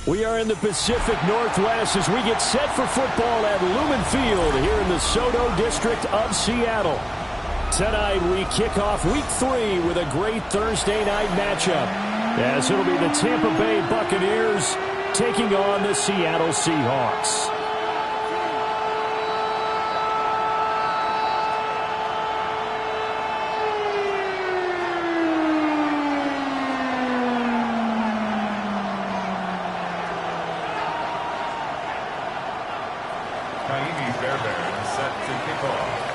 We are in the Pacific Northwest as we get set for football at Lumen Field here in the Soto District of Seattle. Tonight we kick off Week 3 with a great Thursday night matchup, as it'll be the Tampa Bay Buccaneers taking on the Seattle Seahawks. Set to kick off.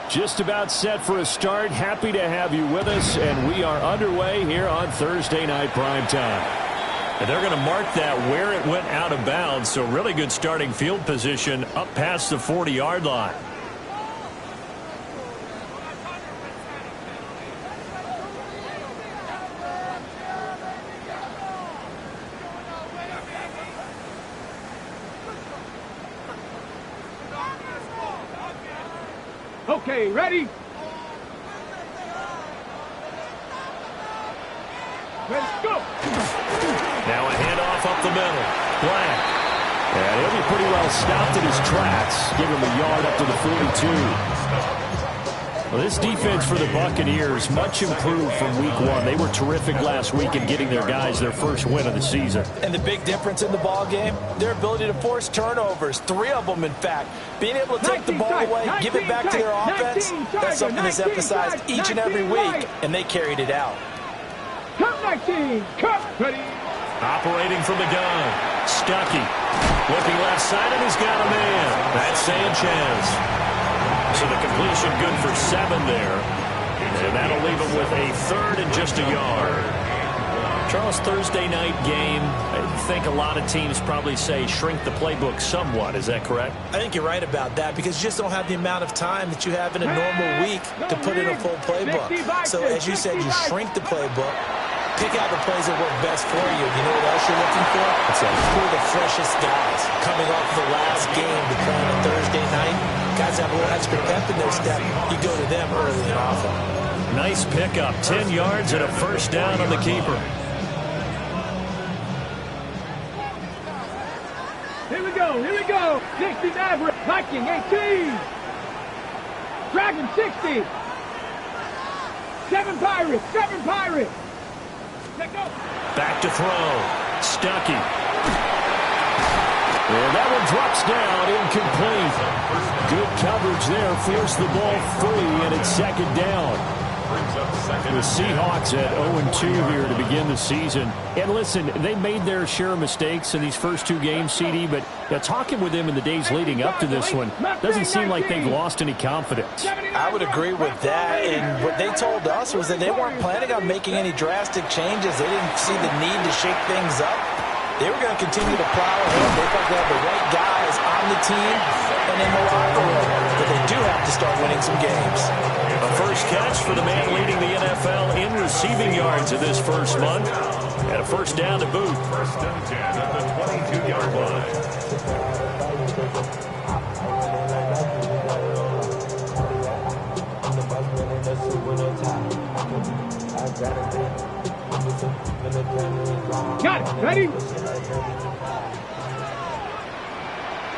Just about set for a start. Happy to have you with us, and we are underway here on Thursday Night Primetime. And they're going to mark that where it went out of bounds, so really good starting field position up past the 40-yard line. Okay, ready? Let's go. Now a handoff up the middle. Black. And he'll be pretty well stopped in his tracks. Give him a yard up to the 42. Well, this defense for the Buccaneers, much improved from Week 1. They were terrific last week in getting their guys their first win of the season. And the big difference in the ball game, their ability to force turnovers, 3 of them in fact. Being able to take the ball away, give it back to their offense, that's something that's emphasized each and every week, and they carried it out. Come 19, come ready. Operating from the gun. Stuckey. Looking left side, and he's got a man. That's Sanchez. So the completion good for 7 there. And that'll leave him with a third and just a yard. Charles, Thursday night game, I think a lot of teams probably say shrink the playbook somewhat. Is that correct? I think you're right about that because you just don't have the amount of time that you have in a normal week to put in a full playbook. So as you said, you shrink the playbook, pick out the plays that work best for you. You know what else you're looking for? Who are the freshest guys coming off the last game to play on a Thursday night? Guys have a little extra pep in their step. You go to them early and often. Nice pickup. 10 yards and a first down on the keeper. Here we go, here we go. 60 Maverick, Viking 18. Dragon 60. 7 Pirates, 7 Pirates. Let go. Back to throw. Stuckey. And that one drops down, incomplete. Good coverage there, forced the ball free, and it's second down. The Seahawks at 0-2 here to begin the season. And listen, they made their share of mistakes in these first 2 games, CD, but talking with them in the days leading up to this one, doesn't seem like they've lost any confidence. I would agree with that, and what they told us was that they weren't planning on making any drastic changes. They didn't see the need to shake things up. They were going to continue to plow ahead. They thought they had the right guys on the team and in the locker room. But they do have to start winning some games. A first catch for the man leading the NFL in receiving yards in this first month. And a first down to boot. First and 10 at the 22-yard line. Got it, ready?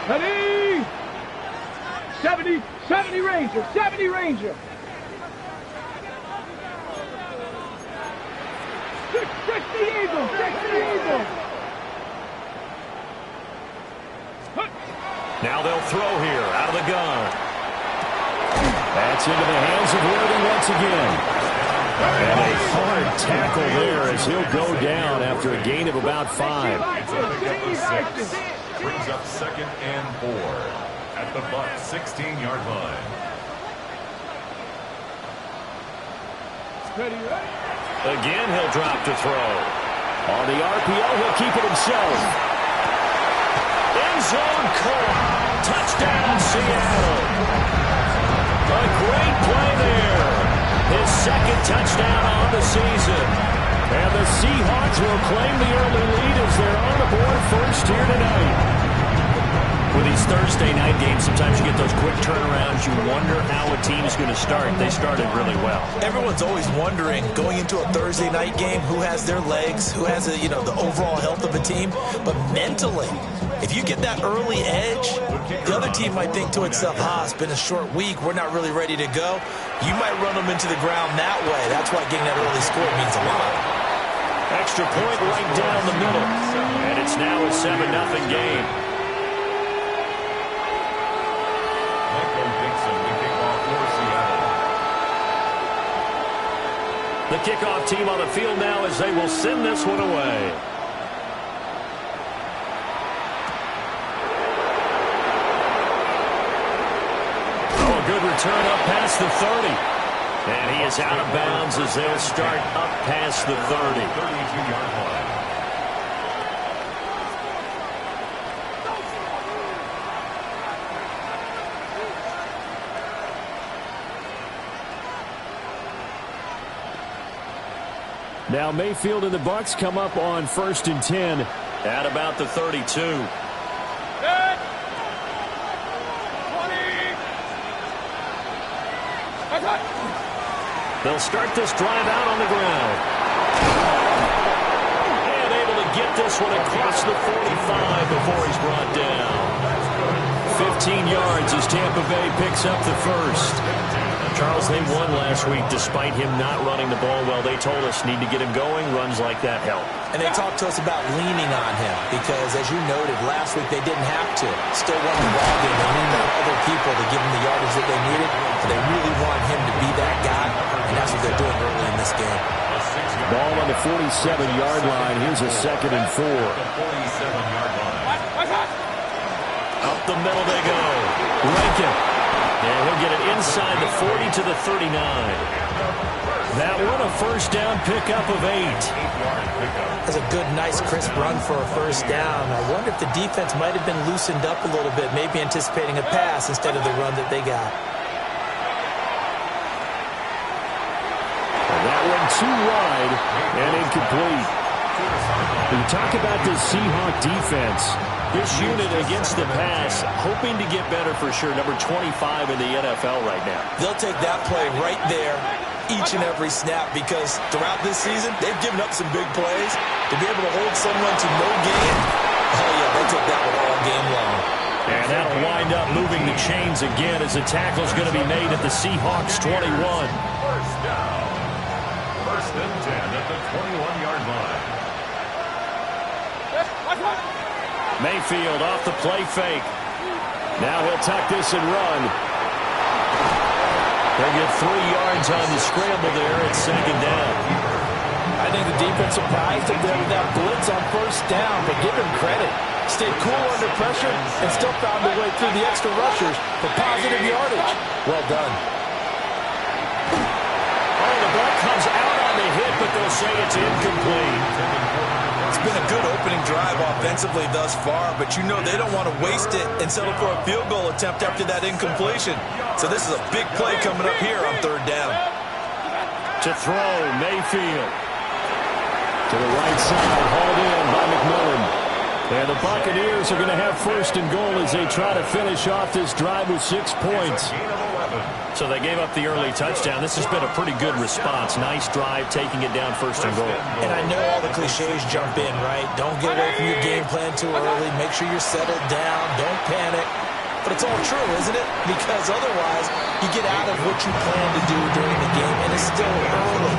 Ready? 70 Ranger, 70 Ranger. 60 Eagle, 60 Eagle. Now they'll throw here out of the gun. That's into the hands of Worthy once again. And a hard tackle there as he'll go down after a gain of about 5. It's a pickup of 6. Brings up second and 4 at the Buck 16-yard line. Again, he'll drop to throw. On the RPO, he'll keep it himself. End zone caught. Touchdown, Seattle. A great play there. season. And the Seahawks will claim the early lead as they're on the board first here tonight. With these Thursday night games, sometimes you get those quick turnarounds. You wonder how a team is going to start. They started really well. Everyone's always wondering, going into a Thursday night game, who has their legs, who has the overall health of a team. But mentally, if you get that early edge, the other team might think to itself, it's been a short week, we're not really ready to go. You might run them into the ground that way. That's why getting that early score means a lot. Extra point right down the middle. And it's now a 7-0 game. The kickoff team on the field now as they will send this one away. Oh, a good return up past the 30. And he is out of bounds as they'll start up past the 30. 32-yard line. Now Mayfield and the Bucs come up on 1st and 10 at about the 32. They'll start this drive out on the ground. And able to get this one across the 45 before he's brought down. 15 yards as Tampa Bay picks up the first. Charles, they won last week despite him not running the ball well. They told us need to get him going. Runs like that help. And they talked to us about leaning on him because, as you noted, last week they didn't have to. Still won the ball game. They leaned on other people to give them the yardage that they needed. But they really want him to be that guy, and that's what they're doing early in this game. Ball on the 47-yard line. Here's a 2nd and 4. Up the middle they go. Rankin. And he'll get it inside the 40 to the 39. That one a first down pickup of 8. That's a good, nice, crisp run for a first down. I wonder if the defense might have been loosened up a little bit, maybe anticipating a pass instead of the run that they got. And that one too wide and incomplete. When you talk about this Seahawk defense, this unit against the pass, hoping to get better for sure. Number 25 in the NFL right now. They'll take that play right there each and every snap because throughout this season, they've given up some big plays. To be able to hold someone to no gain, they took that one all game long. And that'll wind up moving the chains again as the tackle's going to be made at the Seahawks 21. First down. 1st and 10 at the 21-yard line. Mayfield off the play fake. Now he'll tuck this and run. They'll get 3 yards on the scramble there at 2nd down. I think the defense surprised him there with that blitz on 1st down, but give him credit. Stayed cool under pressure and still found a way through the extra rushers for positive yardage. Well done. Oh, the ball comes out on the hit, but they'll say it's incomplete. It's been a good opening drive offensively thus far, but you know they don't want to waste it and settle for a field goal attempt after that incompletion. So this is a big play coming up here on 3rd down. To throw, Mayfield. To the right side, hauled in by McMillan. And the Buccaneers are going to have 1st and goal as they try to finish off this drive with 6 points. So they gave up the early touchdown. This has been a pretty good response. Nice drive, taking it down 1st and goal. And I know all the cliches jump in, right? Don't get away from your game plan too early. Make sure you're settled down. Don't panic. But it's all true, isn't it? Because otherwise, you get out of what you plan to do during the game, and it's still early.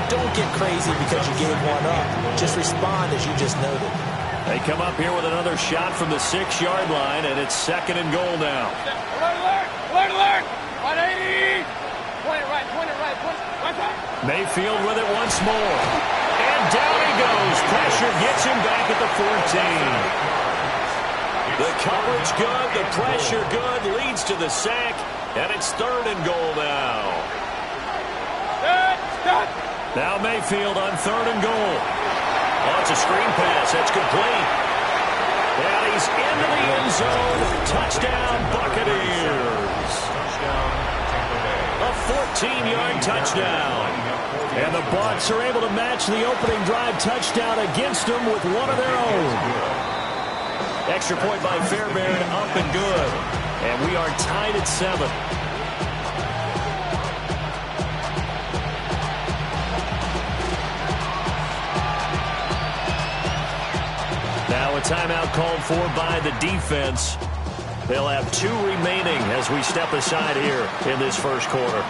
Don't get crazy because you gave one up. Just respond as you just noted. They come up here with another shot from the 6-yard line, and it's 2nd and goal now. Alert, alert! 180! Point it right. Mayfield with it once more. And down he goes. Pressure gets him back at the 14. The coverage good, the pressure good, leads to the sack, and it's 3rd and goal now. Now Mayfield on 3rd and goal. Oh, it's a screen pass. That's complete. And he's into the end zone. Touchdown, Buccaneers. A 15-yard touchdown. And the Bucs are able to match the opening drive touchdown against them with one of their own. Extra point by Fairbairn, up and good. And we are tied at 7. Now a timeout called for by the defense. They'll have 2 remaining as we step aside here in this first quarter.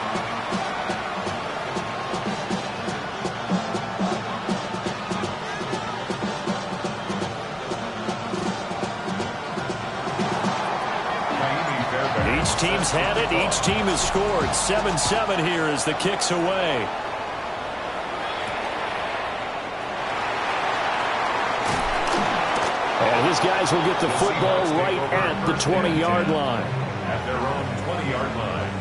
Each team's had it. Each team has scored. 7-7 here as the kick's away. And his guys will get the football right at the 20-yard line. At their own 20-yard line.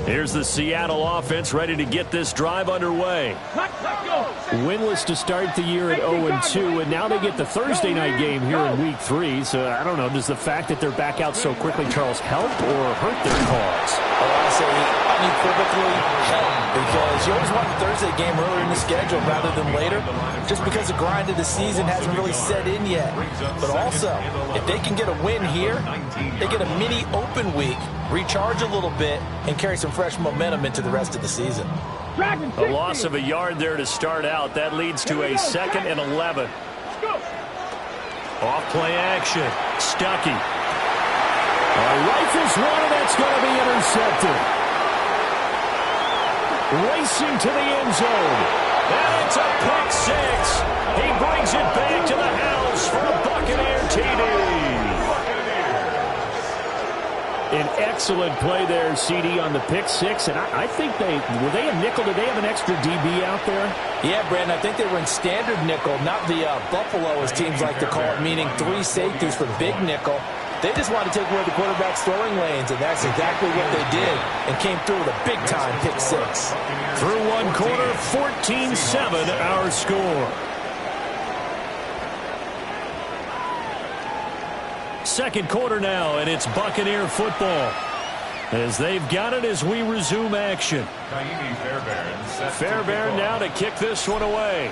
Here's the Seattle offense ready to get this drive underway. Winless to start the year at 0-2, and now they get the Thursday night game here in Week 3. So, I don't know, does the fact that they're back out so quickly, Charles, help or hurt their cause? I say unequivocally help, because you always want the Thursday game earlier in the schedule rather than later, just because the grind of the season hasn't really set in yet. But also, if they can get a win here, they get a mini open week, recharge a little bit, and carry some fresh momentum into the rest of the season. A loss of a yard there to start out. That leads to a 2nd and 11. Off play action. Stuckey. Rifles one, and that's going to be intercepted. Racing to the end zone. And it's a pick 6. He brings it back to the house for a Buccaneer TD. An excellent play there, CD, on the pick 6. And I think were they a nickel? Did they have an extra DB out there? Yeah, Brandon, I think they were in standard nickel, not the Buffalo, as teams like to call it, meaning 3 safeties for big nickel. They just wanted to take away the quarterback's throwing lanes, and that's exactly what they did, and came through with a big-time pick 6. Through one quarter, 14-7 our score. Second quarter now, and it's Buccaneer football. As they've got it as we resume action. Fairbairn now to kick this one away.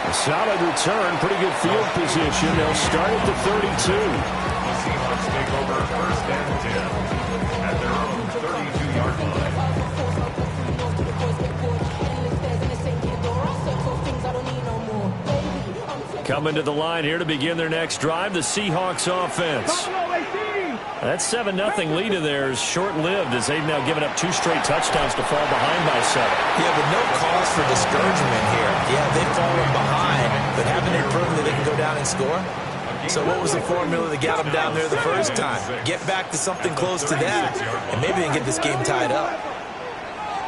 A solid return, pretty good field position. They'll start at the 32. The Seahawks take over 1st and 10 at their own 32-yard line. Coming to the line here to begin their next drive, the Seahawks offense. That 7-0 lead of theirs short-lived as they've now given up 2 straight touchdowns to fall behind by 7. Yeah, but no cause for discouragement here. Yeah, they've fallen behind, but haven't they proven that they can go down and score? So what was the formula that got them down there the first time? Get back to something close to that, and maybe they can get this game tied up.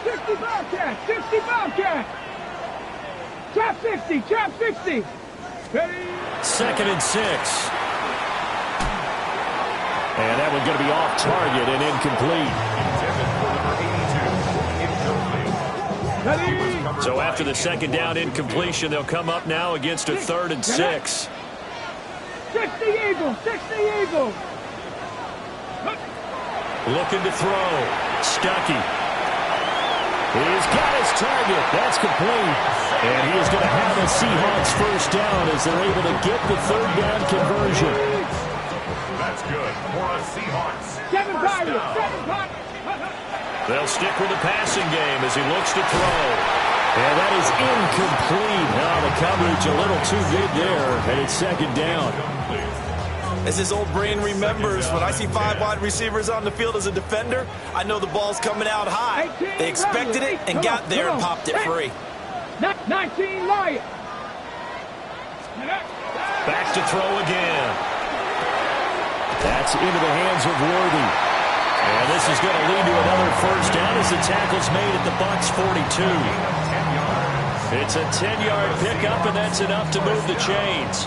60 Bobcat! 60 Bobcat! Trap 60! Trap 60! 2nd and 6. And that one's going to be off target and incomplete. So after the 2nd down incompletion, they'll come up now against a 3rd and 6. 60 Eagles! 60 Eagles! Looking to throw. Stuckey. He's got his target. That's complete. And he is going to have the Seahawks first down as they're able to get the 3rd down conversion. That's good for us Seahawks. 7 Pirates! 7 Pirates! They'll stick with the passing game as he looks to throw. And that is incomplete. Now the coverage a little too good there, and it's 2nd down. As his old brain remembers, when I see 5 wide receivers on the field as a defender, I know the ball's coming out high. They expected it and got there and popped it free. 19 Lions! Back to throw again. That's into the hands of Worthy. And this is going to lead to another first down as the tackle's made at the Bucs 42. It's a 10-yard pickup, and that's enough to move the chains.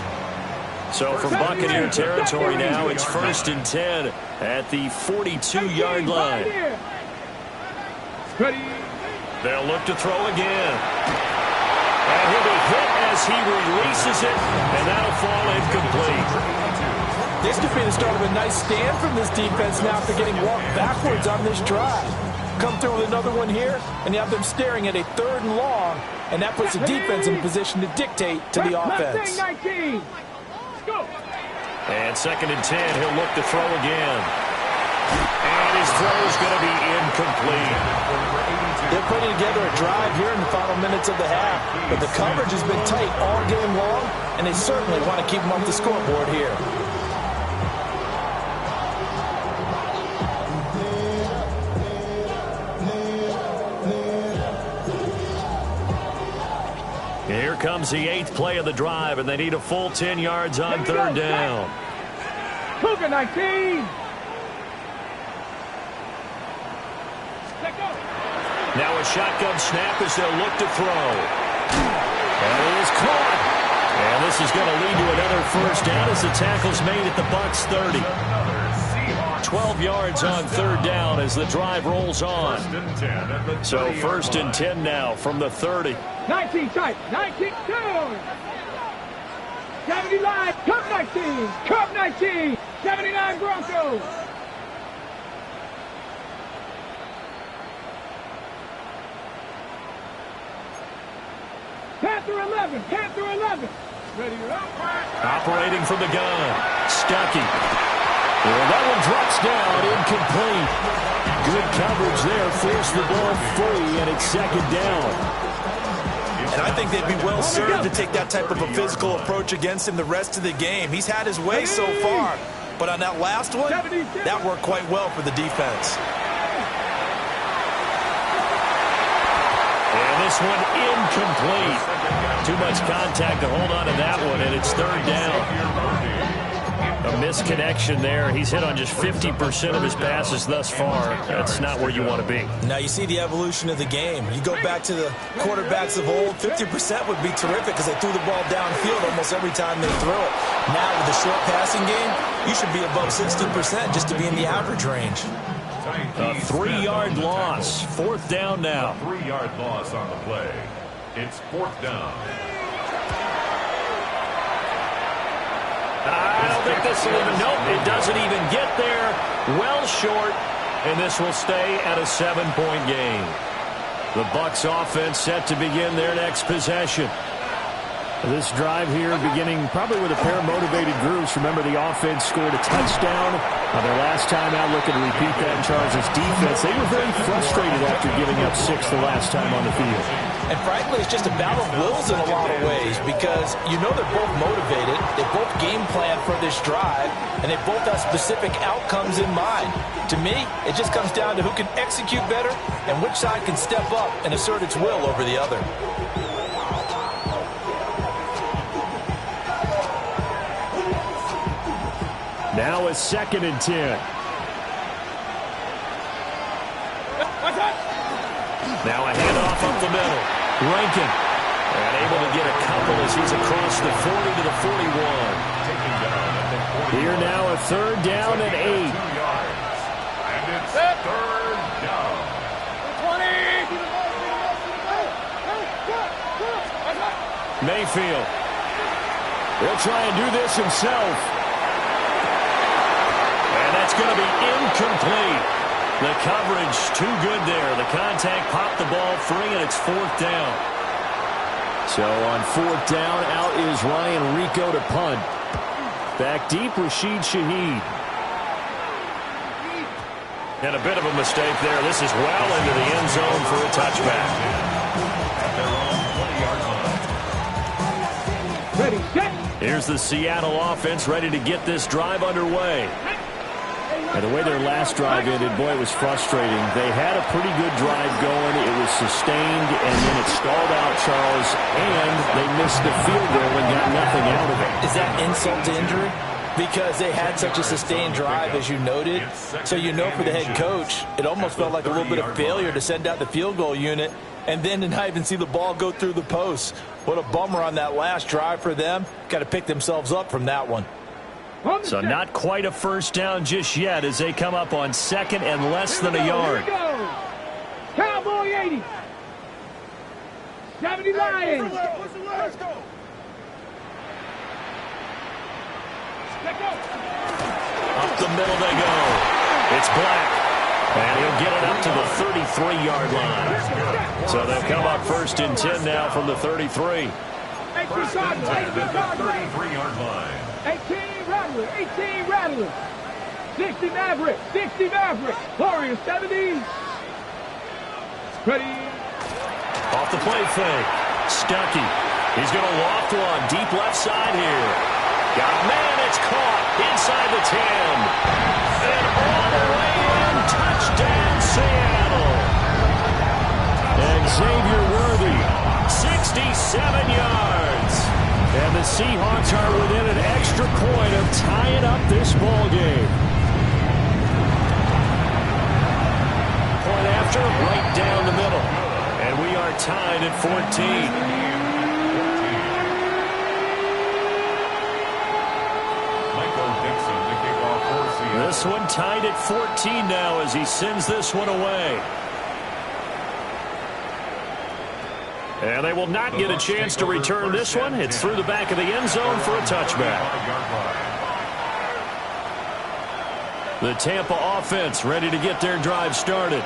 So from Buccaneer territory now, it's 1st and 10 at the 42-yard line. They'll look to throw again. And he'll be hit as he releases it, and that'll fall incomplete. This could be the start of a nice stand from this defense now after getting walked backwards on this drive. Come through with another one here, and you have them staring at a 3rd and long, and that puts the defense in a position to dictate to the offense. And 2nd and 10, he'll look to throw again. And his throw is going to be incomplete. They're putting together a drive here in the final minutes of the half, but the coverage has been tight all game long, and they certainly want to keep them off the scoreboard here. Here comes the 8th play of the drive, and they need a full 10 yards on 3rd down. Cougar 19. Now a shotgun snap as they'll look to throw. And it is caught. And this is going to lead to another first down as the tackle's made at the Bucs 30. 12 yards on 3rd down as the drive rolls on. So 1st and 10 now from the 30. 19 tight. 19 down. 70 line. Cup 19. Cup 19. 79 Broncos. Panther 11. Panther 11. Ready to go. Operating from the gun. Stuckey. Well, that one drops down, incomplete. Good coverage there, forced the ball free, and it's 2nd down. And I think they'd be well served to take that type of a physical approach against him the rest of the game. He's had his way so far, but on that last one, that worked quite well for the defense. And this one incomplete. Too much contact to hold on to that one, and it's 3rd down. A misconnection there. He's hit on just 50% of his passes thus far. That's not where you want to be. Now you see the evolution of the game. You go back to the quarterbacks of old, 50% would be terrific because they threw the ball downfield almost every time they threw it. Now with the short passing game, you should be above 60% just to be in the average range. A 3-yard loss. 4th down now. 3-yard loss on the play. It's 4th down. I don't think this will even, nope, it doesn't even get there. Well short, and this will stay at a 7-point game. The Bucs offense set to begin their next possession. This drive here beginning probably with a pair of motivated groups. Remember, the offense scored a touchdown their last time out, looking to repeat that in Chargers defense. They were very frustrated after giving up 6 the last time on the field. And frankly, it's just a battle of wills in a lot of ways because you know they're both motivated, they both game plan for this drive, and they both have specific outcomes in mind. To me, it just comes down to who can execute better and which side can step up and assert its will over the other. Now it's 2nd and 10. Now a handoff up the middle. Rankin. And able to get a couple as he's across the 40 to the 41. Here now a 3rd down and 8. And it's 3rd down. 20. Mayfield. He'll try and do this himself. And that's going to be incomplete. The coverage too good there. The contact popped the ball free, and it's 4th down. So on 4th down, out is Ryan Rico to punt. Back deep, Rashid Shaheed. And a bit of a mistake there. This is well into the end zone for a touchback. At their own 20-yard line. Ready, set. Here's the Seattle offense ready to get this drive underway. And the way their last drive ended, boy, it was frustrating. They had a pretty good drive going. It was sustained, and then it stalled out, Charles, and they missed the field goal and got nothing out of it. Is that insult to injury? Because they had such a sustained drive, as you noted. So you know for the head coach, it almost felt like a little bit of failure to send out the field goal unit and then to not even see the ball go through the post. What a bummer on that last drive for them. Got to pick themselves up from that one. So not quite a first down just yet as they come up on second and less than a yard. Cowboy 80. 70 Lions. Let's go. Up the middle they go. It's Black. And he'll get it up to the 33-yard line. So they'll come up first and 10 now from the 33. 33-yard line. 18 Rattler. 18 Rattler. 60 Maverick. 60 Maverick. Warriors 70. Ready. Off the play fake. Stuckey. He's going to loft one deep left side here. Got a man. It's caught inside the 10. And all the way in. Touchdown, Seattle. And Xavier Worthy, 67 yards. And the Seahawks are within an extra point of tying up this ball game. Point after, right down the middle. And we are tied at 14. This one tied at 14 now as he sends this one away. And they will not get a chance to return this one. It's through the back of the end zone for a touchback. The Tampa offense ready to get their drive started.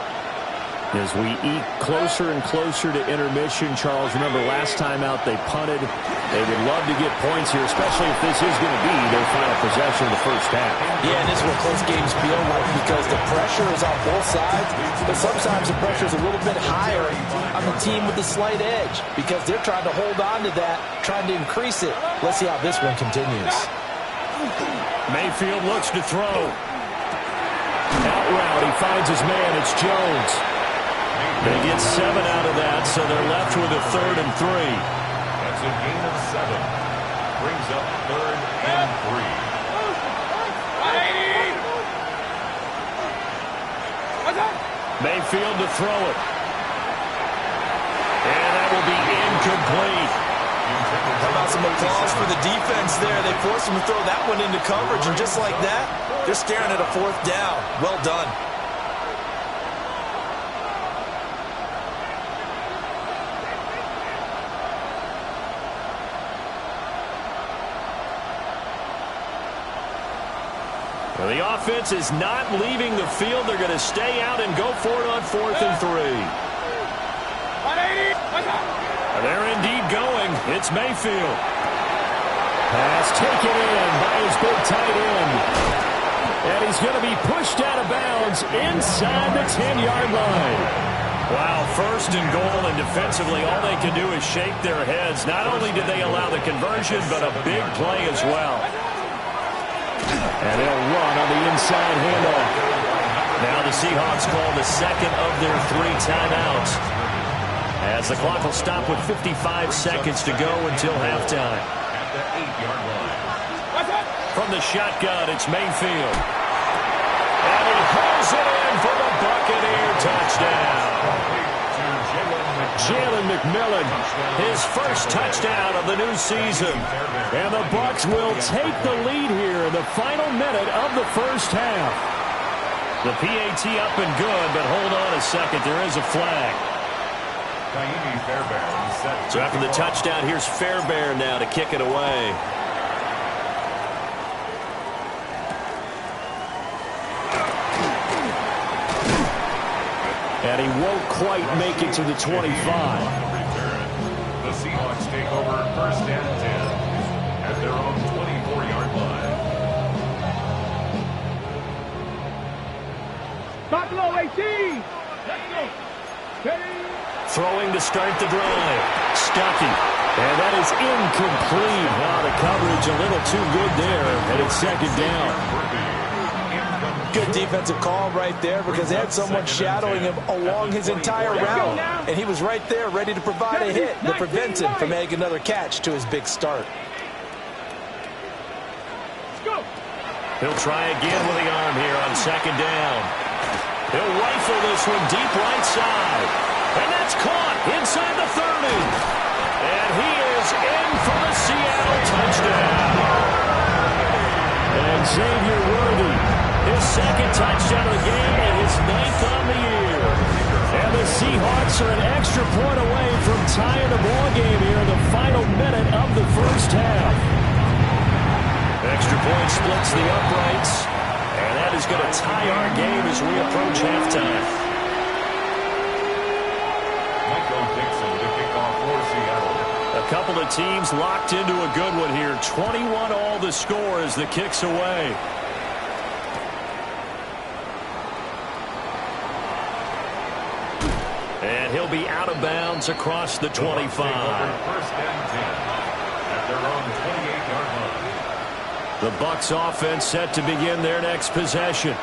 As we eke closer and closer to intermission, Charles, remember last time out they punted. They would love to get points here, especially if this is going to be their final possession of the first half. Yeah, and this is what close games feel like because the pressure is on both sides, but sometimes the pressure is a little bit higher on the team with the slight edge because they're trying to hold on to that, trying to increase it. Let's see how this one continues. Mayfield looks to throw. Out route, he finds his man. It's Jones. They get 7 out of that, so they're left with a 3rd and 3. That's a gain of 7. Brings up 3rd and 3. Mayfield to throw it. And that will be incomplete. How about some applause for the defense there? They forced him to throw that one into coverage, and just like that, they're staring at a 4th down. Well done. Well, the offense is not leaving the field. They're going to stay out and go for it on 4th and 3. They're indeed going. It's Mayfield. Pass taken in by his big tight end. And he's going to be pushed out of bounds inside the 10-yard line. Wow, 1st and goal, and defensively all they can do is shake their heads. Not only did they allow the conversion, but a big play as well. And they'll run on the inside handoff. Now the Seahawks call the second of their 3 timeouts. As the clock will stop with 55 seconds to go until halftime. At the 8-yard line. From the shotgun, it's Mayfield. And he pulls it in for the Buccaneer touchdown. Jalen McMillan, his first touchdown of the new season. And the Bucs will take the lead here in the final minute of the first half. The PAT up and good, but hold on a second. There is a flag. So after the touchdown, here's Fairbairn now to kick it away. And he won't quite make it to the 25. The Seahawks take over 1st and 10 at their own 24-yard line. Buffalo 18. Let's go. Throwing to start the drive. Stuckey. And that is incomplete. Wow, the coverage a little too good there. And it's 2nd down. Good defensive call right there because they had someone shadowing him along his entire route. And he was right there ready to provide a hit to prevent him from making another catch to his big start. Let's go. He'll try again with the arm here on second down. He'll rifle this one deep right side. And that's caught inside the 30. And he is in for the Seattle touchdown. And Xavier Worthy, his second touchdown of the game and his 9th on the year. And the Seahawks are an extra point away from tying the ball game here in the final minute of the first half. Extra point splits the uprights, and that is going to tie our game as we approach halftime. Michael Dixon to kick off for Seattle. A couple of teams locked into a good one here. 21-all the score as the kick's away. And he'll be out of bounds across the 25. First and 10 at their own 28-yard line. The Bucs offense set to begin their next possession,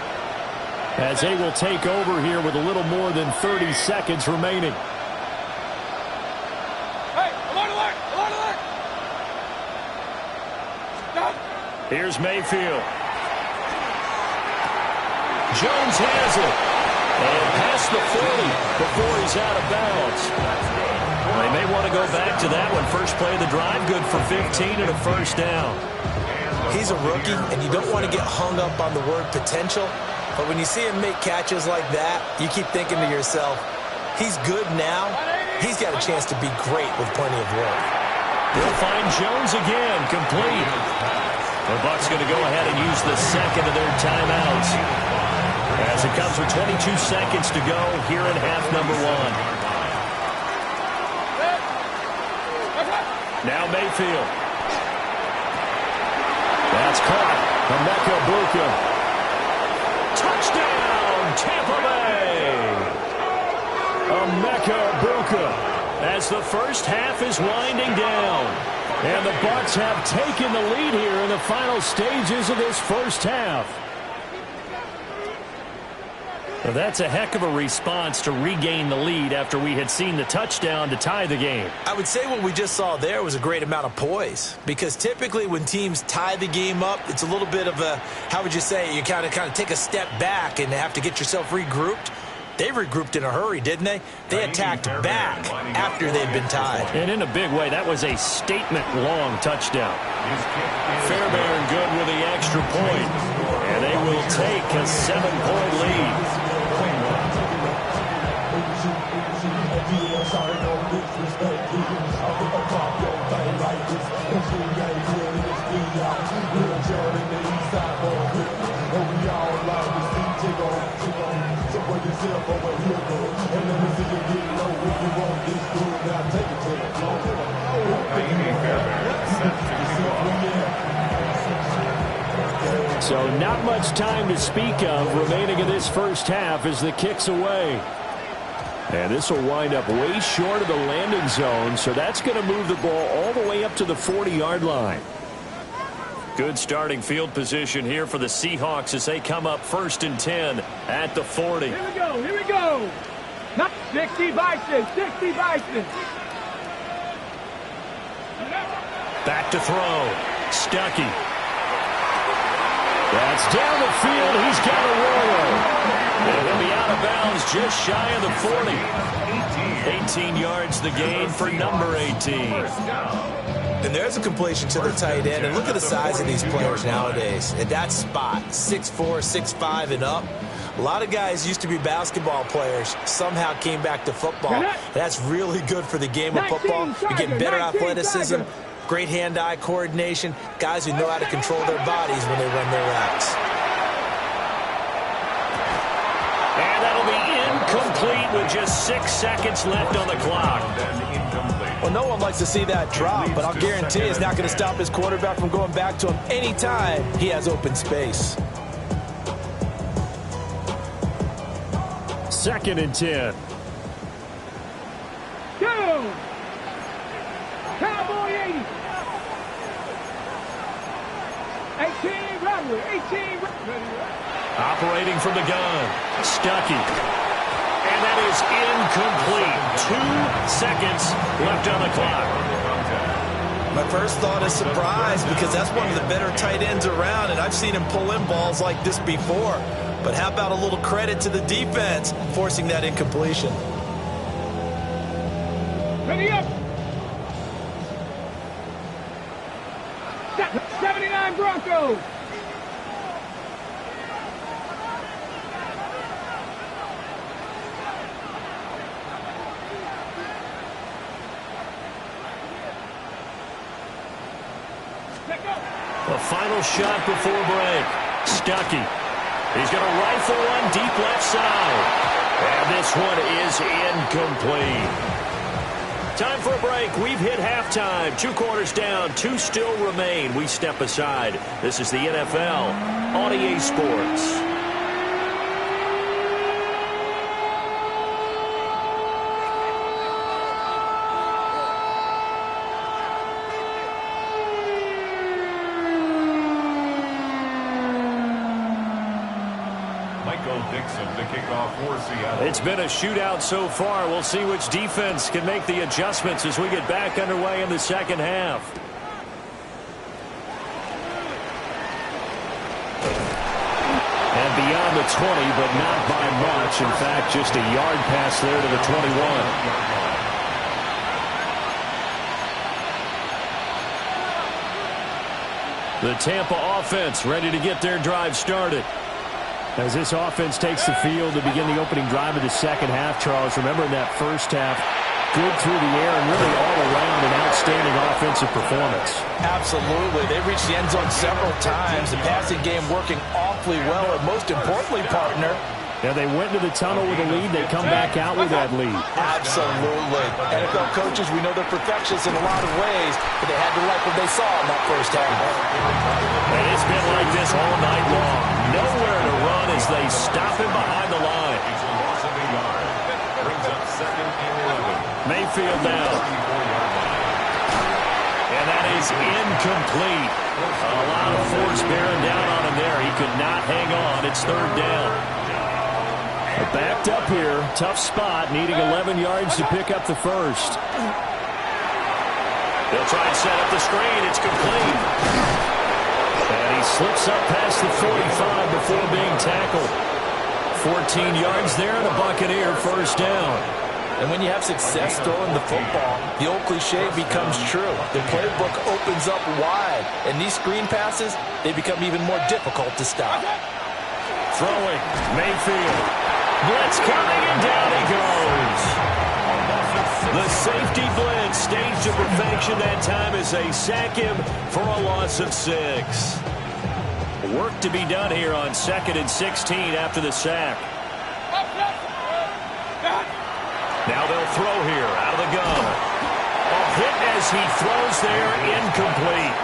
as they will take over here with a little more than 30 seconds remaining. Hey, alert, alert, alert, alert! Stop! Here's Mayfield. Jones has it. And past the 40 before he's out of bounds. They may want to go back to that one. First play of the drive, good for 15 and a first down. He's a rookie, and you don't want to get hung up on the word potential. But when you see him make catches like that, you keep thinking to yourself, he's good now. He's got a chance to be great with plenty of work. He'll find Jones again, complete. The Bucs going to go ahead and use the second of their timeouts, as it comes with 22 seconds to go here in half number one. Now Mayfield. That's caught. Emeka Buka. Touchdown, Tampa Bay. Emeka Buka. As the first half is winding down. And the Bucs have taken the lead here in the final stages of this first half. Well, that's a heck of a response to regain the lead after we had seen the touchdown to tie the game. I would say what we just saw there was a great amount of poise, because typically when teams tie the game up, it's a little bit of a, how would you say, you kind of take a step back and have to get yourself regrouped. They regrouped in a hurry, didn't they? They attacked back after they'd been tied. And in a big way, that was a statement-long touchdown. Fairbairn good with the extra point. And they will take a 7-point lead. So not much time to speak of remaining in this first half as the kick's away. And this will wind up way short of the landing zone, so that's going to move the ball all the way up to the 40-yard line. Good starting field position here for the Seahawks as they come up 1st and 10 at the 40. Here we go, here we go. Not 60 Bison, 60 Bison. Back to throw. Stuckey. That's down the field. He's got a roller. And he'll be out of bounds just shy of the 40. 18 yards the gain for number 18. And there's a completion to the tight end. And look at the size of these players nowadays. At that spot, 6'4", 6'5", and up. A lot of guys used to be basketball players, somehow came back to football. That's really good for the game of football. You get better athleticism, great hand-eye coordination, guys who know how to control their bodies when they run their routes. And that'll be incomplete with just 6 seconds left on the clock. Well, no one likes to see that drop, but I'll guarantee it's not going to stop his quarterback from going back to him anytime he has open space. 2nd and 10. Go! Cowboy 80. 18 robbery, 18 robbery. Operating from the gun. Stuckey. And that is incomplete. 2 seconds left on the clock. My first thought is surprise, because that's one of the better tight ends around, and I've seen him pull in balls like this before. But how about a little credit to the defense forcing that incompletion? Ready up. 79 Broncos. The final shot before break. Stuckey. He's going to rifle one deep left side. And this one is incomplete. Time for a break. We've hit halftime. 2 quarters down. 2 still remain. We step aside. This is the NFL on EA Sports. It's been a shootout so far. We'll see which defense can make the adjustments as we get back underway in the second half. And beyond the 20, but not by much. In fact, just a yard pass there to the 21. The Tampa offense ready to get their drive started. As this offense takes the field to begin the opening drive of the second half, Charles, remember in that first half, good through the air and really all around an outstanding offensive performance. Absolutely. They reached the end zone several times. The passing game working awfully well, and most importantly, partner, yeah, they went to the tunnel with a lead. They come back out with that lead. Absolutely. NFL coaches, we know they're perfectionists in a lot of ways, but they had to like what they saw in that first half. And it's been like this all night long. Nowhere to run as they stop him behind the line. Mayfield now. And that is incomplete. A lot of force bearing down on him there. He could not hang on. It's third down. Backed up here. Tough spot. Needing 11 yards to pick up the first. They'll try and set up the screen. It's complete. And he slips up past the 45 before being tackled. 14 yards there and a Buccaneer first down. And when you have success throwing the football, the old cliche becomes true. The playbook opens up wide. And these screen passes, they become even more difficult to stop. Throwing. Mayfield. Blitz coming, and down he goes. The safety blitz staged to perfection that time as they sack him for a loss of 6. Work to be done here on 2nd and 16 after the sack. Now they'll throw here out of the gun. A hit as he throws there, incomplete.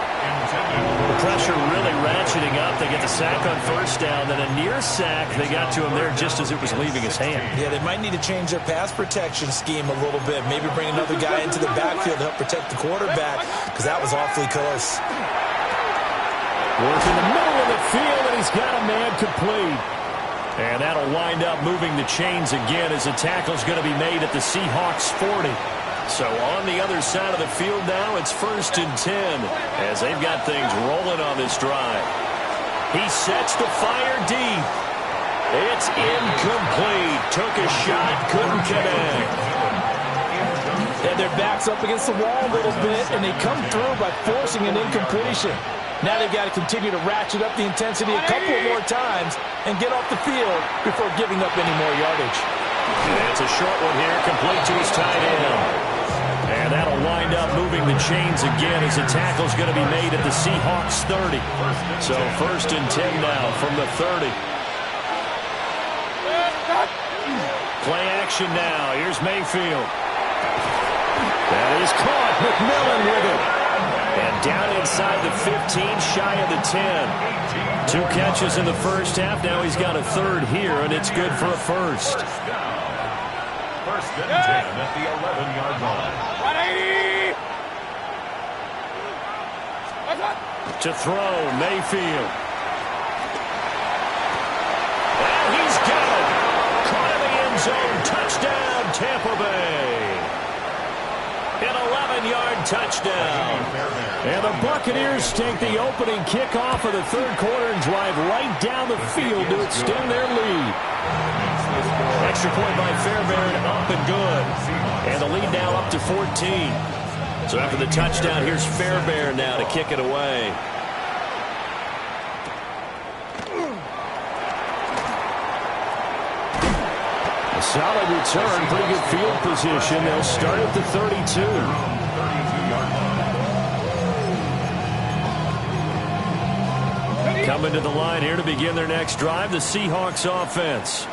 The pressure really ratcheting up. They get the sack on first down, then a near sack. They got to him there just as it was leaving his hand. Yeah, they might need to change their pass protection scheme a little bit. Maybe bring another guy into the backfield to help protect the quarterback, because that was awfully close. Work in the middle of the field, and he's got a man complete. And that'll wind up moving the chains again as the tackle's going to be made at the Seahawks 40. So on the other side of the field now, it's 1st and 10 as they've got things rolling on this drive. He sets to fire deep. It's incomplete. Took a shot, couldn't connect. And their back's up against the wall a little bit, and they come through by forcing an incompletion. Now they've got to continue to ratchet up the intensity a couple more times and get off the field before giving up any more yardage. It's a short one here, complete to his tight end. And that'll wind up moving the chains again as the tackle's going to be made at the Seahawks 30. So 1st and 10 now from the 30. Play action now. Here's Mayfield. That is caught. McMillan with it. And down inside the 15, shy of the 10. 2 catches in the first half. Now he's got a third here, and it's good for a first. 1st and 10 at the 11-yard line. 180! To throw, Mayfield. And he's got it. Caught in the end zone. Touchdown, Tampa Bay. An 11-yard touchdown. And the Buccaneers take the opening kickoff of the third quarter and drive right down the field to extend their lead. Extra point by Fairbairn, up and good. And the lead now up to 14. So after the touchdown, here's Fairbairn now to kick it away. A solid return, pretty good field position. They'll start at the 32. Coming to the line here to begin their next drive, the Seahawks offense.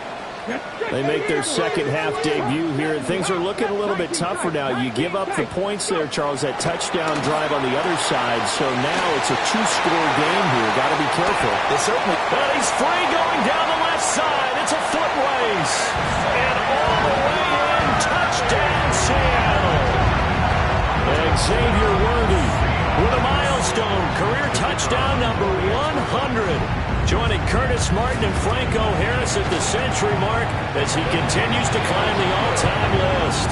They make their second half debut here, and things are looking a little bit tougher now. You give up the points there, Charles, that touchdown drive on the other side. So now it's a two-score game here. Got to be careful. They certainly. But he's free going down the left side. It's a foot race. And all the way in, touchdown Seattle. And Xavier Worthy with a milestone, career touchdown number 100. Joining Curtis Martin and Franco Harris at the century mark as he continues to climb the all-time list.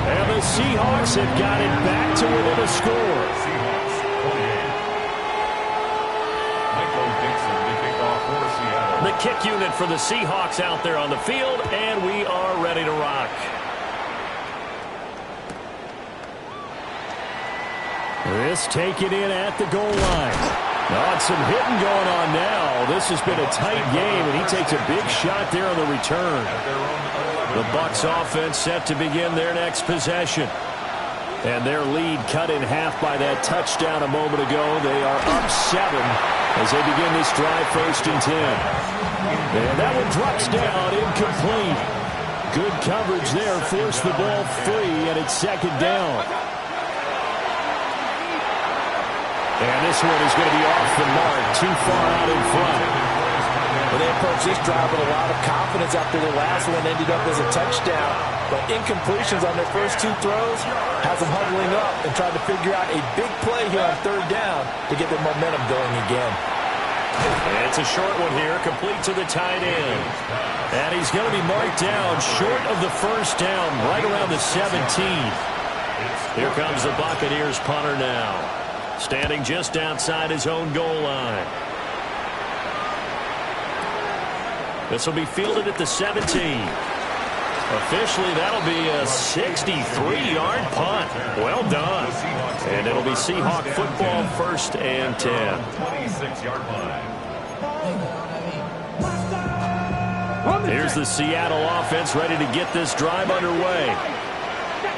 And the Seahawks have got it back to within a score. Seahawks 28. Michael Dixon to kick off for Seattle. The kick unit for the Seahawks out there on the field, and we are ready to rock. This taken in at the goal line. Oh, it's some hitting going on now. This has been a tight game, and he takes a big shot there on the return. The Bucs offense set to begin their next possession. And their lead cut in half by that touchdown a moment ago. They are up 7 as they begin this drive, 1st and 10. And that one drops down, incomplete. Good coverage there, forced the ball free, and it's 2nd down. And this one is going to be off the mark, too far out in front. Well, they approached this drive with a lot of confidence after their last one ended up as a touchdown. But incompletions on their first 2 throws has them huddling up and trying to figure out a big play here on 3rd down to get their momentum going again. And it's a short one here, complete to the tight end. And he's going to be marked down short of the 1st down, right around the 17. Here comes the Buccaneers punter now, standing just outside his own goal line. This will be fielded at the 17. Officially, that'll be a 63-yard punt. Well done. And it'll be Seahawk football, 1st and 10. 26-yard line. Here's the Seattle offense ready to get this drive underway.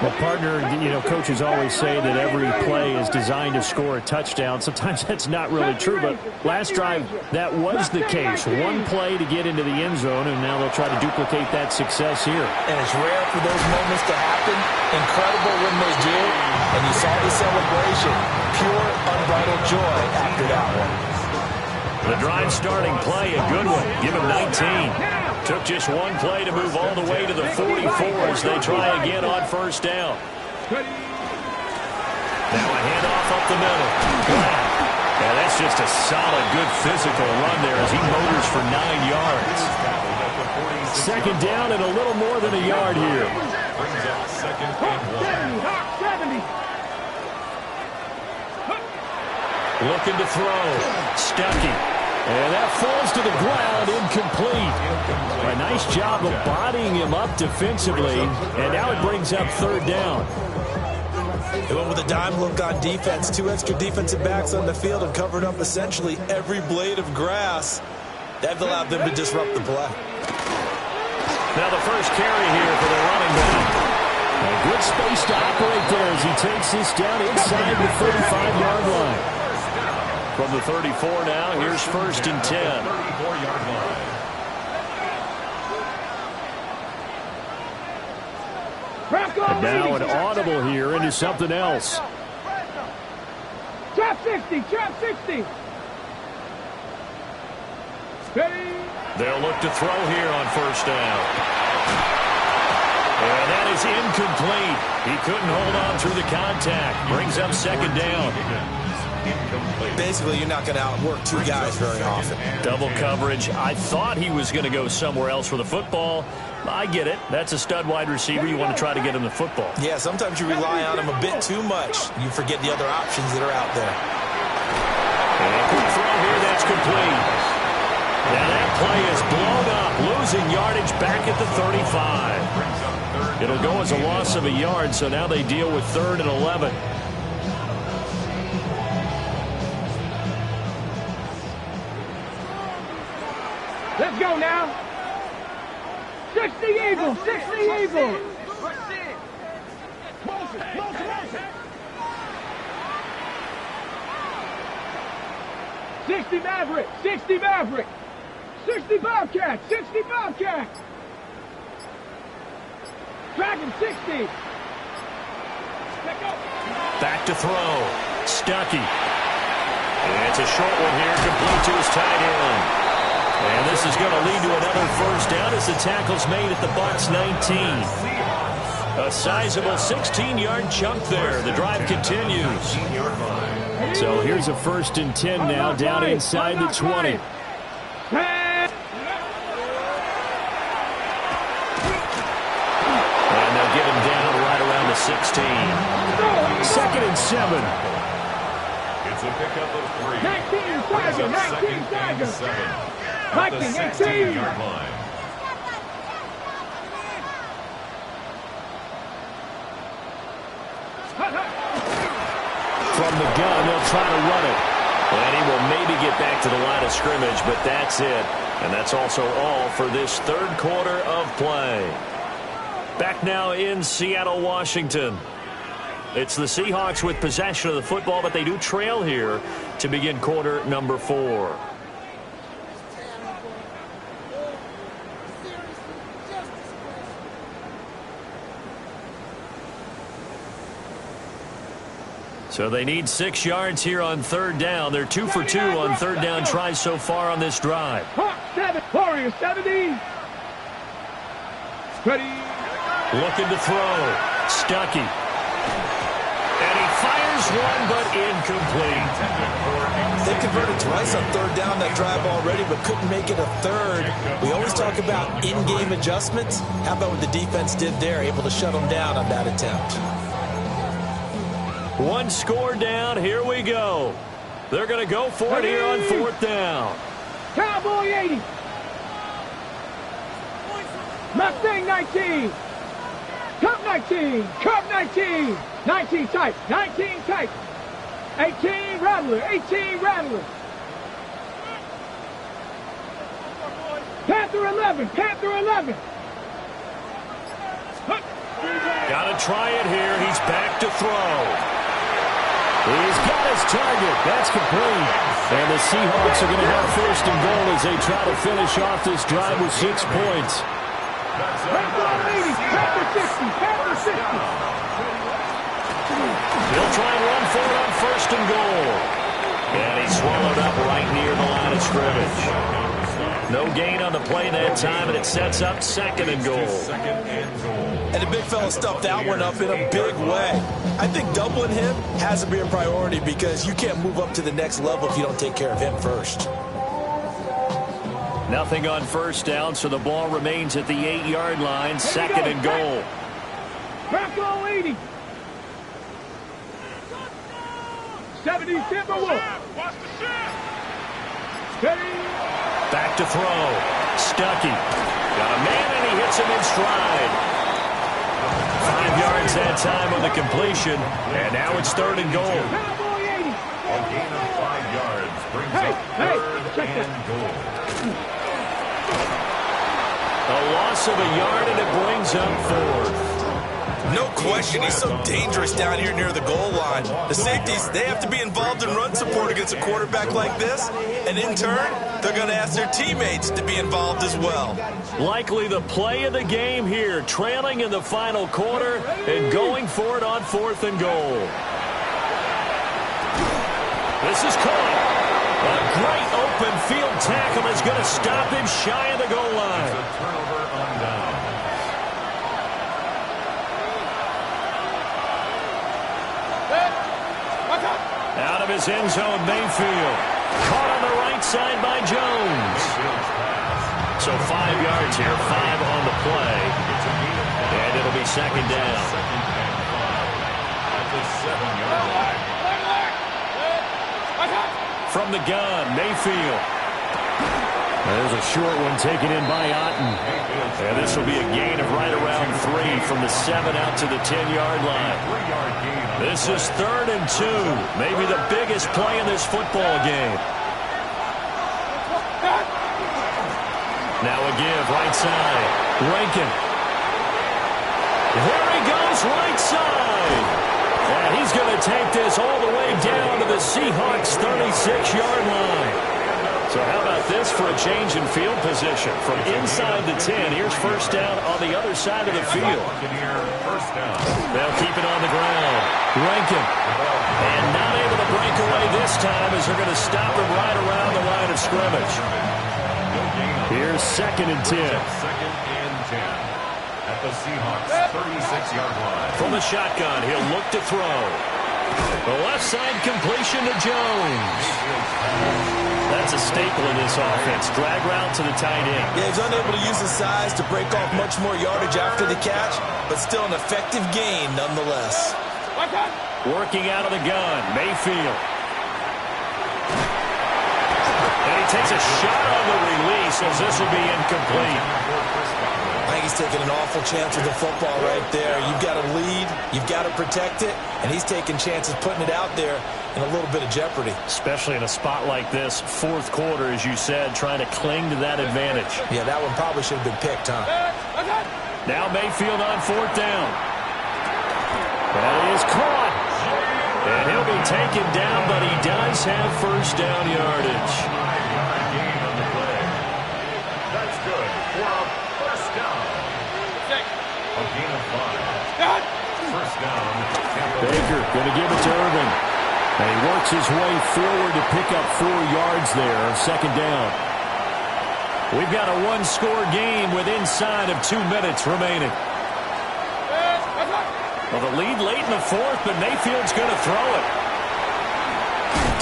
Well, partner, you know, coaches always say that every play is designed to score a touchdown. Sometimes that's not really true, but last drive, that was the case. One play to get into the end zone, and now they'll try to duplicate that success here. And it's rare for those moments to happen. Incredible when they do. And you saw the celebration. Pure, unbridled joy after that one. The drive starting play, a good one. Give him 19. Took just one play to move all the way to the 44 as they try again on 1st down. Now a handoff up the middle. And that's just a solid, good physical run there as he motors for 9 yards. 2nd down and a little more than a yard here. Brings up 2nd and 1. Looking to throw. Stuckey. And that falls to the ground, incomplete. A nice job of bodying him up defensively, and now it brings up 3rd down. They went with a dime look on defense. 2 extra defensive backs on the field and covered up essentially every blade of grass. That allowed them to disrupt the play. Now the first carry here for the running back. A good space to operate there as he takes this down inside the 35-yard line. From the 34 now, here's 1st and 10. 34-yard line. And now an audible here into something else. Trap 60, trap 60. They'll look to throw here on 1st down. And that is incomplete. He couldn't hold on through the contact. Brings up 2nd down. incomplete. Basically, you're not going to outwork two guys very often. Double coverage. I thought he was going to go somewhere else for the football. I get it. That's a stud wide receiver. You want to try to get him the football. Yeah, sometimes you rely on him a bit too much. You forget the other options that are out there. And a quick throw here. That's complete. Now that play is blown up, losing yardage back at the 35. It'll go as a loss of a yard, so now they deal with 3rd and 11. Let's go now. 60 Eagles, 60 Eagles. 60 Maverick, 60 Maverick. 60 Bobcat, 60 Bobcat. Dragon 60. Back to throw. Stuckey. And it's a short one here, complete to his tight end. And this is going to lead to another first down as the tackle's made at the Bucs 19. A sizable 16-yard chunk there. The drive continues. So here's a 1st and 10 now, down inside the 20. And they'll get him down right around the 16. 2nd and 7. It's a pickup of 3. 19 Tiger, 19 Tiger. 7. Viking, 18. 16-yard line. From the gun, they'll try to run it. And he will maybe get back to the line of scrimmage, but that's it. And that's also all for this 3rd quarter of play. Back now in Seattle, Washington. It's the Seahawks with possession of the football, but they do trail here to begin quarter number 4. So they need 6 yards here on 3rd down. They're 2 for 2 on 3rd down tries so far on this drive. Warriors 70. Ready. Looking to throw. Stuckey. And he fires one, but incomplete. They converted twice on 3rd down that drive already, but couldn't make it a 3rd. We always talk about in-game adjustments. How about what the defense did there, able to shut them down on that attempt? 1 score down. Here we go. They're going to go for it here on 4th down. Cowboy 80. Mustang 19. Cup 19. Cup 19. 19 tight. 19 tight. 18 Rattler. 18 Rattler. Panther 11. Panther 11. Got to try it here. He's back to throw. He's got his target. That's complete. And the Seahawks are going to have 1st and goal as they try to finish off this drive with 6 points. He'll try and run for it on 1st and goal. And he's swallowed up right near the line of scrimmage. No gain on the play that time, and it sets up 2nd and goal. And the big fella stuffed that one up in a big way. I think doubling him has to be a priority because you can't move up to the next level if you don't take care of him first. Nothing on 1st down, so the ball remains at the 8-yard line. 2nd and goal. Bronco 80. 70 Timberwolf. Back to throw. Stuckey. Got a man, and he hits him in stride. 5 yards that time on the completion, and now it's 3rd and goal. A gain of 5 yards brings up 3rd and goal. A loss of a yard, and it brings up 4th. No question, he's so dangerous down here near the goal line. The safeties, they have to be involved in run support against a quarterback like this, and in turn, they're going to ask their teammates to be involved as well. Likely the play of the game here, trailing in the final quarter and going for it on 4th and goal. This is caught. A great open field tackle is going to stop him shy of the goal line. It's a turnover on down. Out of his end zone, Mayfield. Caught on the right side by Jones. So 5 yards here, 5 on the play. And it'll be second down. At the 7-yard line. From the gun, Mayfield. There's a short one taken in by Otten. And this will be a gain of right around 3 from the 7 out to the 10-yard line. This is 3rd and 2. Maybe the biggest play in this football game. Now a give, right side. Rankin. There he goes, right side. And he's going to take this all the way down to the Seahawks' 36-yard line. So how about this for a change in field position? From inside the 10, here's first down on the other side of the field. They'll keep it on the ground. Rankin. And not able to break away this time as they're going to stop him right around the line of scrimmage. Here's 2nd and 10. 2nd and 10 at the Seahawks 36-yard line. From the shotgun, he'll look to throw. The left side completion to Jones. That's a staple in this offense. Drag route to the tight end. Yeah, he's unable to use his size to break off much more yardage after the catch, but still an effective gain nonetheless. Working out of the gun, Mayfield. And he takes a shot on the release as this will be incomplete. I think he's taking an awful chance with the football right there. You've got to lead, you've got to protect it, and he's taking chances putting it out there in a little bit of jeopardy. Especially in a spot like this, 4th quarter, as you said, trying to cling to that advantage. Yeah, that one probably should have been picked, huh? Now Mayfield on 4th down. That is caught. And he'll be taken down, but he does have first down yardage. That's good for a first down. A gain of 5. First down. Baker going to give it to Irvin. And he works his way forward to pick up 4 yards there. 2nd down. We've got a 1-score game with inside of 2 minutes remaining. Well, the lead late in the 4th, but Mayfield's going to throw it.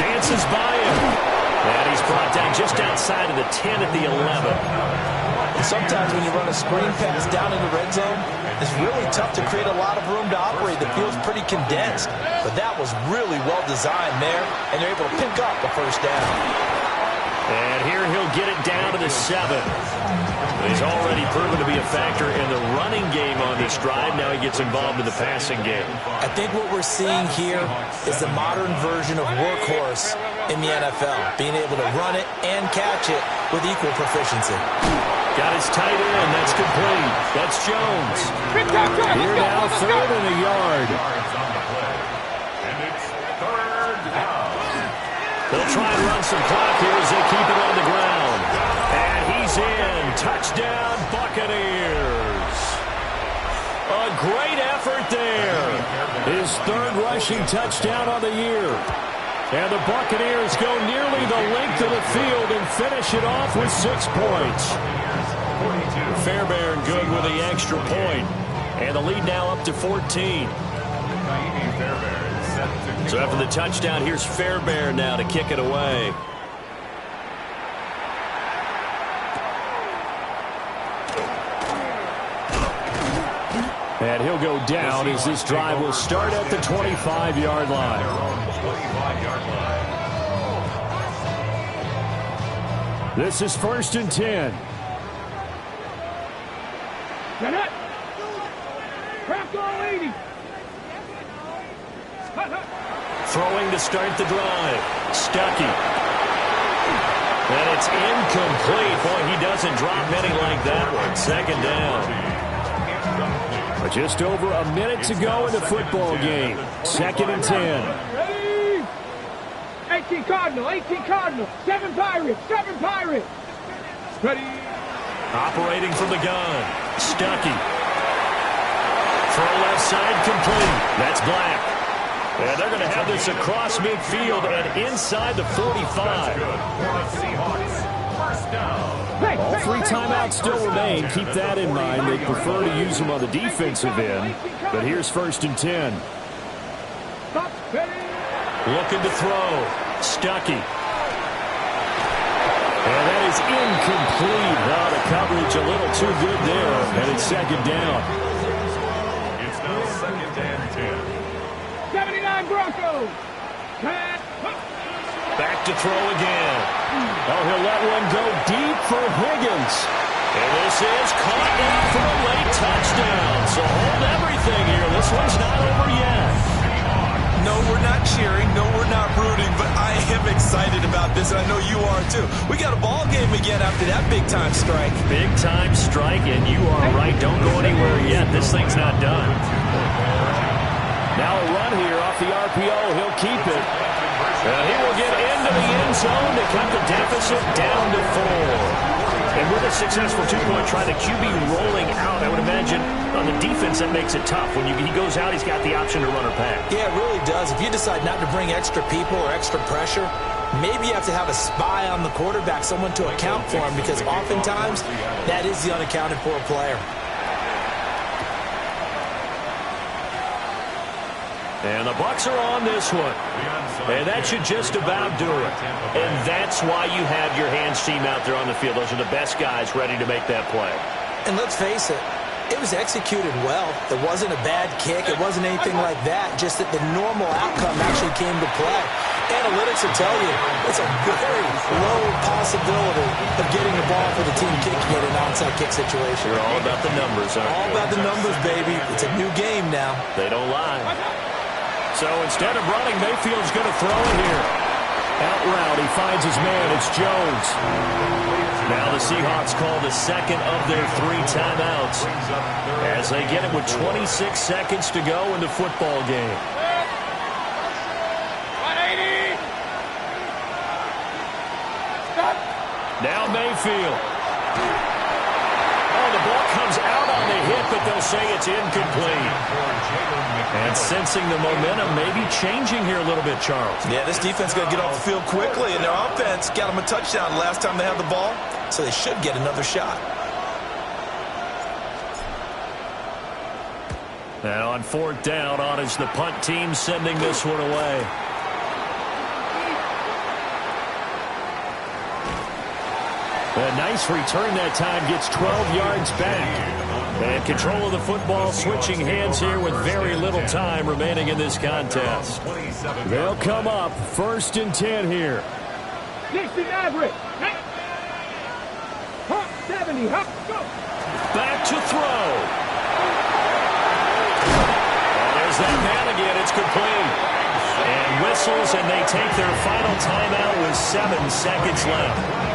Dances by him. And he's brought down just outside of the 10 at the 11. And sometimes when you run a screen pass down in the red zone, it's really tough to create a lot of room to operate. The field's pretty condensed. But that was really well designed there, and they're able to pick up the first down. And here he'll get it down to the 7. He's already proven to be a factor in the running game on this drive. Now he gets involved in the passing game. I think what we're seeing here is the modern version of workhorse in the NFL, being able to run it and catch it with equal proficiency. Got his tight end. That's complete. That's Jones. Here now, 3rd and a yard. And it's 3rd down. They'll try and run some clock here as they keep it on the ground. And he's in. Touchdown, Buccaneers. A great effort there. His 3rd rushing touchdown on the year. And the Buccaneers go nearly the length of the field and finish it off with 6 points. Fairbairn good with the extra point. And the lead now up to 14. So after the touchdown, here's Fairbairn now to kick it away. And he'll go down as this drive will start at the 25-yard line. This is 1st and 10. Throwing to start the drive. Stuckey. And it's incomplete. Boy, he doesn't drop many like that one. 2nd down. Just over a minute to go in the football game. 2nd and 10. Ready? 18 Cardinal, 18 Cardinal. 7 Pirates, 7 Pirates. Ready? Operating from the gun. Stuckey. Throw left side complete. That's Black. And they're going to have this across midfield and inside the 45. All 3 timeouts still remain. Keep that in mind. They prefer to use them on the defensive end. But here's 1st and 10. Looking to throw. Stuckey. And that is incomplete. Oh, the coverage a little too good there. And it's second down. It's now second and 10. 79 Broncos. Back to throw again. Oh, he'll let one go deep for Higgins. And this is caught now for a late touchdown. So hold everything here. This one's not over yet. No, we're not cheering. No, we're not rooting. But I am excited about this, and I know you are too. We got a ball game again after that big-time strike. Big-time strike, and you are right. Don't go anywhere yet. This thing's not done. Now a run here off the RPO. He'll keep it. He will get into the end zone to cut the deficit down to 4. And with a successful two-point try, the QB rolling out, I would imagine on the defense that makes it tough. When he goes out, he's got the option to run or pass. Yeah, it really does. If you decide not to bring extra people or extra pressure, maybe you have to have a spy on the quarterback, someone to account for him, because oftentimes that is the unaccounted for player. And the Bucs are on this one. And that should just about do it. And that's why you have your hands team out there on the field. Those are the best guys ready to make that play. And let's face it, it was executed well. It wasn't a bad kick. It wasn't anything like that. Just that the normal outcome actually came to play. Analytics will tell you it's a very low possibility of getting the ball for the team kicking it in an onside kick situation. You're all about the numbers, aren't you? All about the numbers, baby. It's a new game now. They don't lie. So instead of running, Mayfield's going to throw it here. Out route, he finds his man. It's Jones. Now the Seahawks call the second of their 3 timeouts as they get it with 26 seconds to go in the football game. 180. Stop. Now Mayfield. Oh, the ball comes out on the hit, but they'll say it's incomplete. And sensing the momentum maybe changing here a little bit, Charles. Yeah, this defense got to get off the field quickly, and their offense got them a touchdown last time they had the ball, so they should get another shot. And on 4th down, on is the punt team sending this one away. A nice return that time, gets 12 yards back. And control of the football switching hands here with very little time remaining in this contest. They'll come up 1st and 10 here. 60 average. 70. Go. Back to throw. And there's that man again. It's complete. And whistles, and they take their final timeout with 7 seconds left.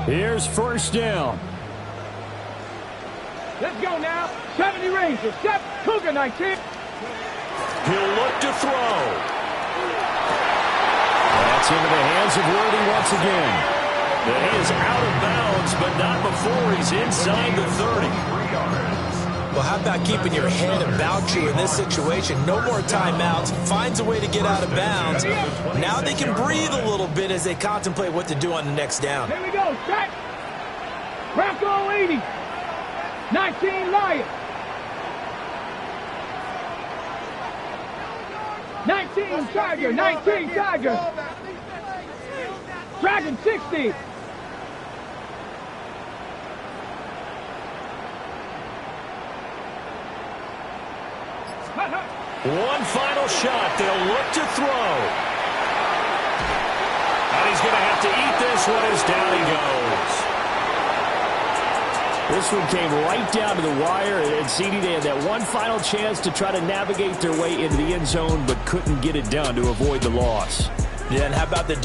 Here's 1st down. Let's go now. 70 Rangers. Step. Cougar 19. He'll look to throw. That's into the hands of Worthy once again. He is out of bounds, but not before he's inside the 30. Well, how about keeping your head about you in this situation? No more timeouts. Finds a way to get out of bounds. Now they can breathe a little bit as they contemplate what to do on the next down. Here we go. Set. Bronco 80. 19 Lions. 19 Tiger. 19 Tiger. Dragon 60. One final shot. They'll look to throw. And he's going to have to eat this one as down he goes. This one came right down to the wire, and CD, they had that one final chance to try to navigate their way into the end zone, but couldn't get it done to avoid the loss. Yeah, and how about the